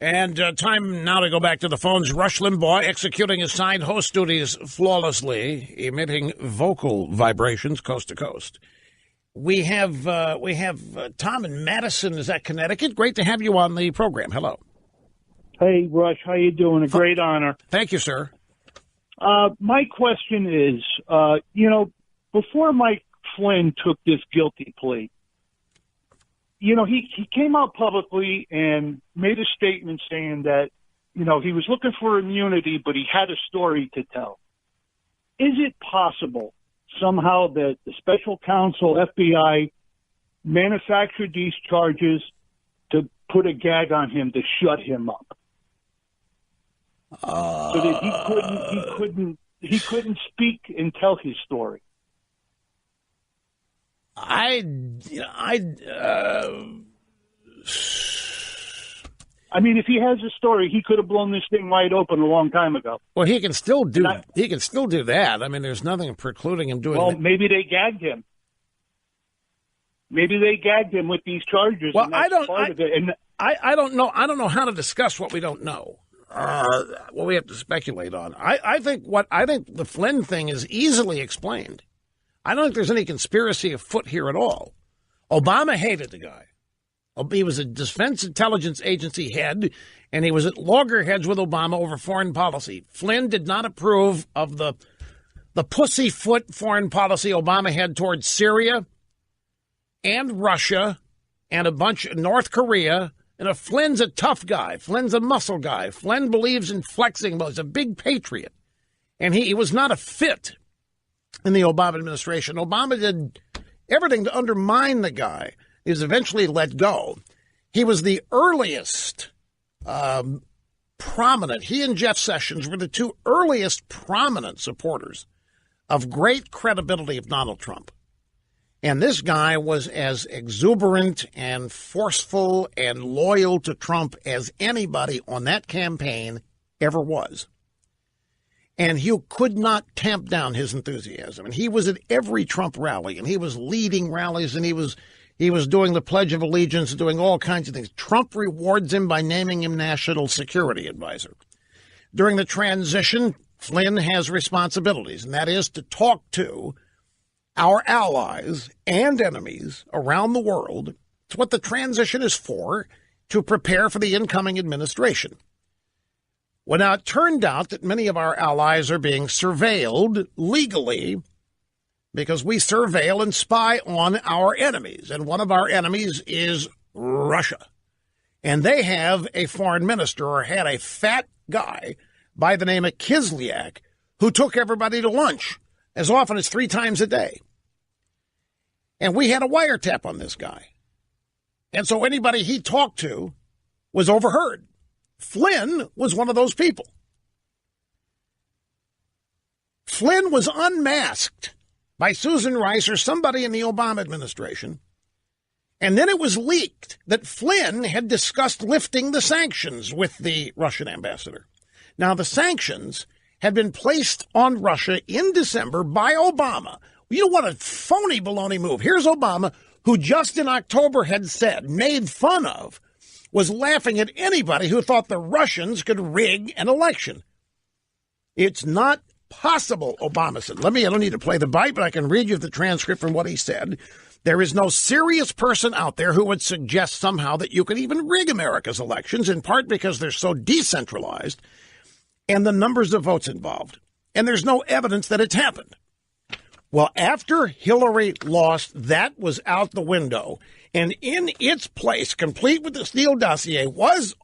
And time now to go back to the phones. Rush Limbaugh executing his side host duties flawlessly, emitting vocal vibrations coast to coast. We have Tom in Madison. Is that Connecticut? Great to have you on the program. Hello. Hey, Rush. How you doing? A great honor. Thank you, sir. My question is, before Mike Flynn took this guilty plea, he came out publicly and made a statement saying that, he was looking for immunity, but he had a story to tell. Is it possible somehow that the special counsel, FBI, manufactured these charges to put a gag on him to shut him up? So that he couldn't speak and tell his story. I mean, if he has a story, he could have blown this thing wide open a long time ago. Well, he can still do that. I mean, there's nothing precluding him doing. Well, that. Maybe they gagged him. Maybe they gagged him with these charges. Well, and that's part of it. And I don't know. I don't know how to discuss what we don't know. What we have to speculate on. I think the Flynn thing is easily explained. I don't think there's any conspiracy afoot here at all. Obama hated the guy. He was a Defense Intelligence Agency head, and he was at loggerheads with Obama over foreign policy. Flynn did not approve of the pussyfoot foreign policy Obama had towards Syria and Russia and a bunch of North Korea. And Flynn's a tough guy. Flynn's a muscle guy. Flynn believes in flexing. Well, he's a big patriot. And he was not a fit in the Obama administration. Obama did everything to undermine the guy. He was eventually let go. He was the earliest prominent. He and Jeff Sessions were the two earliest prominent supporters of great credibility of Donald Trump. And this guy was as exuberant and forceful and loyal to Trump as anybody on that campaign ever was. And you could not tamp down his enthusiasm. And he was at every Trump rally, and he was leading rallies, and he was doing the Pledge of Allegiance, doing all kinds of things. Trump rewards him by naming him National Security Advisor. During the transition, Flynn has responsibilities, and that is to talk to our allies and enemies around the world. It's what the transition is for, to prepare for the incoming administration. Well, now it turned out that many of our allies are being surveilled legally because we surveil and spy on our enemies. And one of our enemies is Russia. And they have a foreign minister, or had a fat guy by the name of Kislyak, who took everybody to lunch as often as 3 times a day. And we had a wiretap on this guy. And so anybody he talked to was overheard. Flynn was one of those people. Flynn was unmasked by Susan Rice or somebody in the Obama administration. And then it was leaked that Flynn had discussed lifting the sanctions with the Russian ambassador. Now, the sanctions had been placed on Russia in December by Obama. You know what a phony baloney move. Here's Obama, who just in October had said, made fun of, was laughing at anybody who thought the Russians could rig an election. It's not possible, Obama said. I don't need to play the bite, but I can read you the transcript from what he said. There is no serious person out there who would suggest somehow that you could even rig America's elections, in part because they're so decentralized and the numbers of votes involved. And there's no evidence that it's happened. Well, after Hillary lost, that was out the window. And in its place, complete with the Steele dossier, was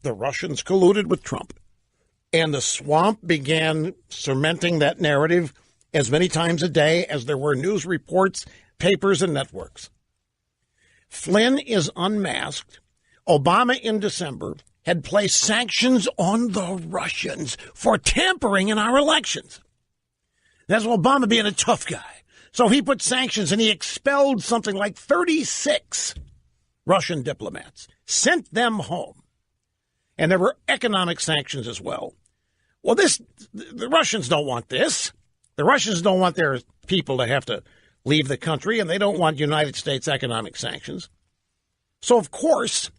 the Russians colluded with Trump. And the swamp began cementing that narrative as many times a day as there were news reports, papers, and networks. Flynn is unmasked. Obama in December had placed sanctions on the Russians for tampering in our elections. That's Obama being a tough guy. So he put sanctions, and he expelled something like 36 Russian diplomats, sent them home. And there were economic sanctions as well. Well, the Russians don't want this. The Russians don't want their people to have to leave the country, and they don't want United States economic sanctions. So, of course,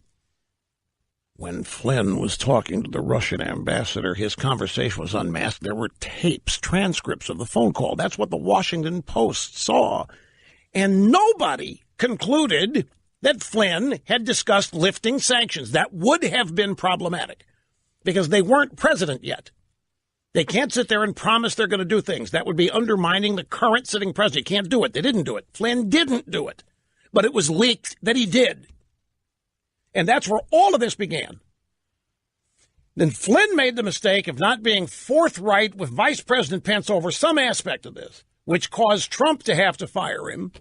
when Flynn was talking to the Russian ambassador, his conversation was unmasked. There were tapes, transcripts of the phone call. That's what the Washington Post saw. And nobody concluded that Flynn had discussed lifting sanctions. That would have been problematic because they weren't president yet. They can't sit there and promise they're going to do things. That would be undermining the current sitting president. You can't do it. They didn't do it. Flynn didn't do it. But it was leaked that he did. And that's where all of this began. Then Flynn made the mistake of not being forthright with Vice President Pence over some aspect of this, which caused Trump to have to fire him.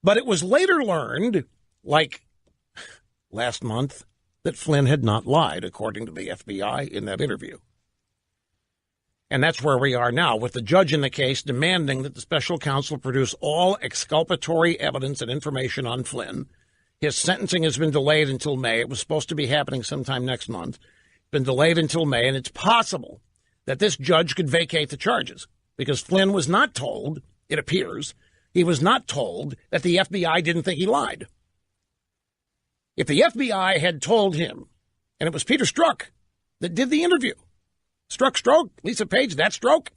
But it was later learned, like last month, that Flynn had not lied, according to the FBI in that interview. And that's where we are now, with the judge in the case demanding that the special counsel produce all exculpatory evidence and information on Flynn. His sentencing has been delayed until May. It was supposed to be happening sometime next month. It's been delayed until May, and it's possible that this judge could vacate the charges because Flynn was not told, it appears, he was not told that the FBI didn't think he lied. If the FBI had told him, and it was Peter Strzok that did the interview, Stroke, Lisa Page, that Stroke.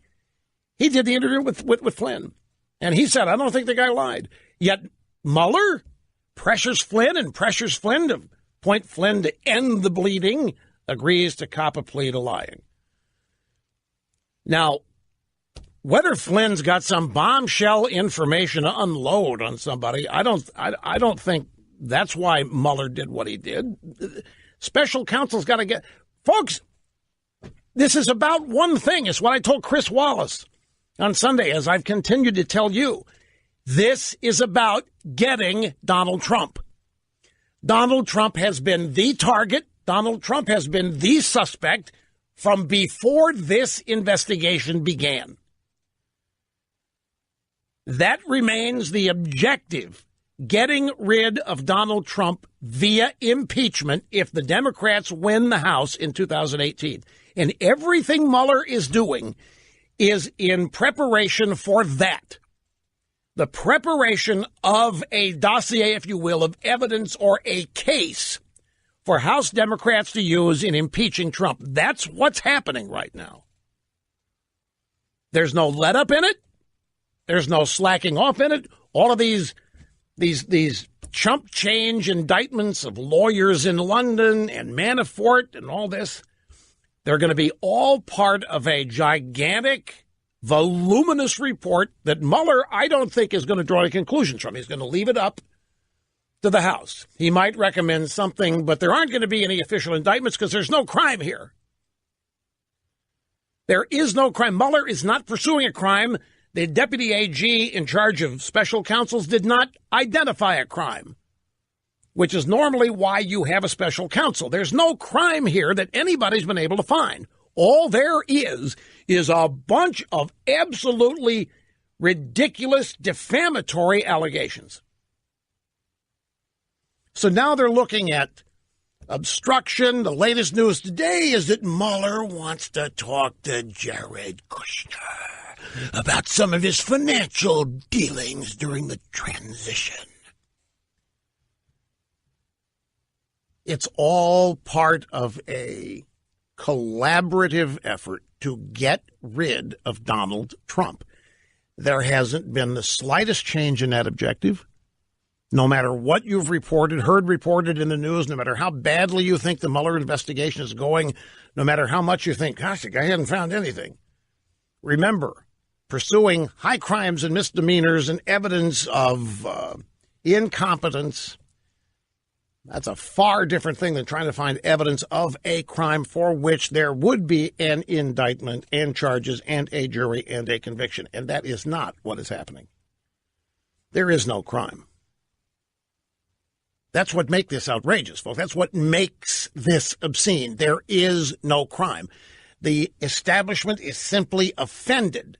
He did the interview with Flynn. And he said, I don't think the guy lied. Yet Mueller pressures Flynn to point Flynn to end the bleeding, agrees to cop a plea to lying. Now, whether Flynn's got some bombshell information to unload on somebody, I don't think that's why Mueller did what he did. Special counsel's got to get... Folks, this is about one thing. It's what I told Chris Wallace on Sunday, as I've continued to tell you. This is about getting Donald Trump. Donald Trump has been the target. Donald Trump has been the suspect from before this investigation began. That remains the objective, getting rid of Donald Trump via impeachment if the Democrats win the House in 2018. And everything Mueller is doing is in preparation for that. The preparation of a dossier, if you will, of evidence or a case for House Democrats to use in impeaching Trump. That's what's happening right now. There's no let up in it. There's no slacking off in it. All of these chump change indictments of lawyers in London and Manafort and all this, they're going to be all part of a gigantic, voluminous report that Mueller, I don't think, is going to draw any conclusions from. He's going to leave it up to the House. He might recommend something, but there aren't going to be any official indictments because there's no crime here. There is no crime. Mueller is not pursuing a crime. The deputy AG in charge of special counsels did not identify a crime, which is normally why you have a special counsel. There's no crime here that anybody's been able to find. All there is a bunch of absolutely ridiculous, defamatory allegations. So now they're looking at obstruction. The latest news today is that Mueller wants to talk to Jared Kushner about some of his financial dealings during the transition. It's all part of a collaborative effort to get rid of Donald Trump. There hasn't been the slightest change in that objective. No matter what you've heard reported in the news, no matter how badly you think the Mueller investigation is going, no matter how much you think, gosh, the guy hasn't found anything. Remember, pursuing high crimes and misdemeanors and evidence of incompetence, that's a far different thing than trying to find evidence of a crime for which there would be an indictment and charges and a jury and a conviction. And that is not what is happening. There is no crime. That's what makes this outrageous, folks. That's what makes this obscene. There is no crime. The establishment is simply offended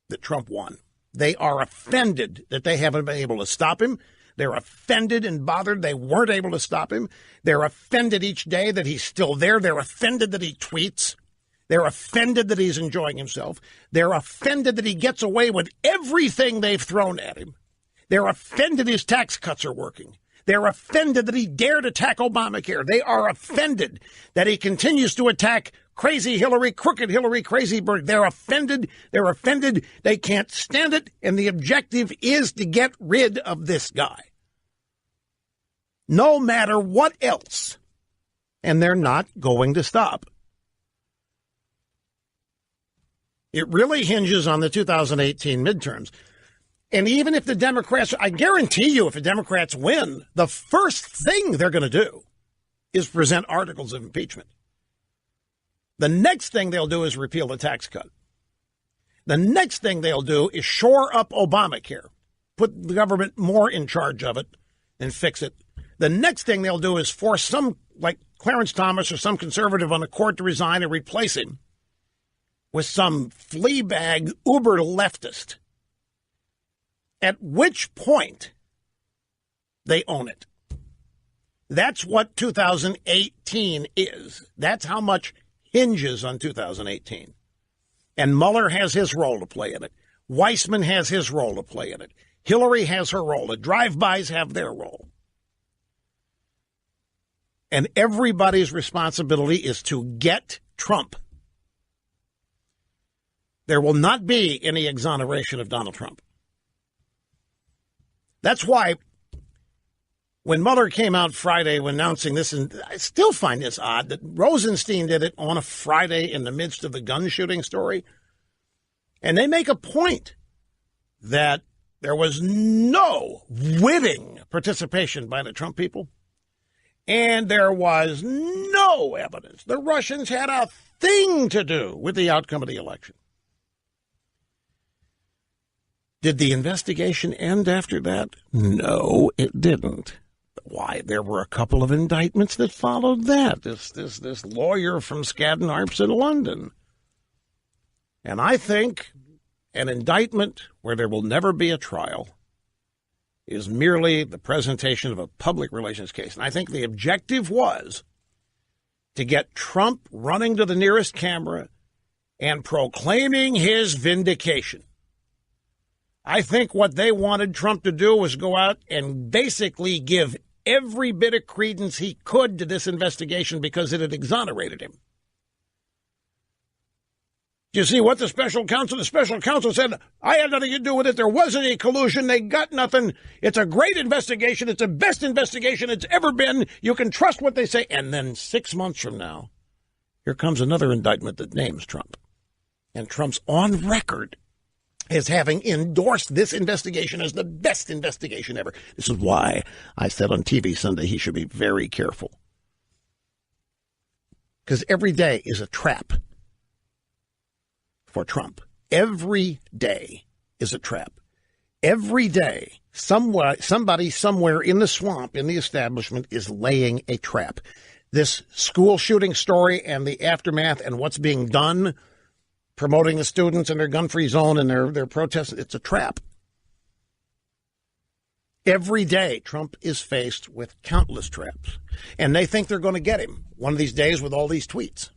that Trump won. They are offended that they haven't been able to stop him. They're offended and bothered they weren't able to stop him. They're offended each day that he's still there. They're offended that he tweets. They're offended that he's enjoying himself. They're offended that he gets away with everything they've thrown at him. They're offended his tax cuts are working. They're offended that he dared attack Obamacare. They are offended that he continues to attack crazy Hillary, crooked Hillary, crazy Berg. They're offended. They're offended. They can't stand it. And the objective is to get rid of this guy, no matter what else. And they're not going to stop. It really hinges on the 2018 midterms. And even if the Democrats, I guarantee you, if the Democrats win, the first thing they're going to do is present articles of impeachment. The next thing they'll do is repeal the tax cut. The next thing they'll do is shore up Obamacare, put the government more in charge of it and fix it. The next thing they'll do is force some, like Clarence Thomas or some conservative on the court, to resign and replace him with some flea bag uber leftist. At which point they own it. That's what 2018 is. That's how much hinges on 2018. And Mueller has his role to play in it. Weissman has his role to play in it. Hillary has her role. The drive-bys have their role. And everybody's responsibility is to get Trump. There will not be any exoneration of Donald Trump. That's why when Mueller came out Friday announcing this, and I still find this odd that Rosenstein did it on a Friday in the midst of the gun shooting story. And they make a point that there was no witting participation by the Trump people. And there was no evidence the Russians had a thing to do with the outcome of the election. Did the investigation end after that? No, it didn't. Why, there were a couple of indictments that followed that. This lawyer from Skadden Arps in London. And I think an indictment where there will never be a trial is merely the presentation of a public relations case. And I think the objective was to get Trump running to the nearest camera and proclaiming his vindication. I think what they wanted Trump to do was go out and basically give every bit of credence he could to this investigation because it had exonerated him. Do you see what the special counsel said? I had nothing to do with it. There wasn't any collusion. They got nothing. It's a great investigation. It's the best investigation it's ever been. You can trust what they say. And then 6 months from now, here comes another indictment that names Trump. And Trump's on record as having endorsed this investigation as the best investigation ever. This is why I said on TV Sunday he should be very careful. Because every day is a trap for Trump. Every day is a trap. Every day, somebody somewhere in the swamp, in the establishment, is laying a trap. This school shooting story and the aftermath and what's being done, promoting the students in their gun-free zone and their protests, it's a trap. Every day, Trump is faced with countless traps. And they think they're going to get him one of these days with all these tweets.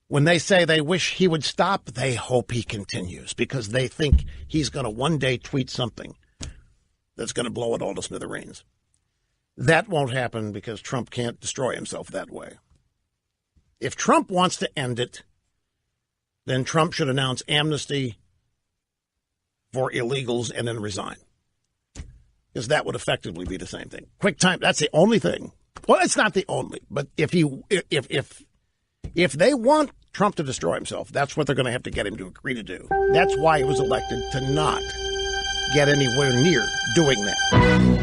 When they say they wish he would stop, they hope he continues because they think he's going to one day tweet something that's going to blow it all to smithereens. That won't happen because Trump can't destroy himself that way. If Trump wants to end it, then Trump should announce amnesty for illegals and then resign. Because that would effectively be the same thing. Quick time, that's the only thing. Well, it's not the only, but if they want Trump to destroy himself, that's what they're going to have to get him to agree to do. That's why he was elected, to not get anywhere near doing that.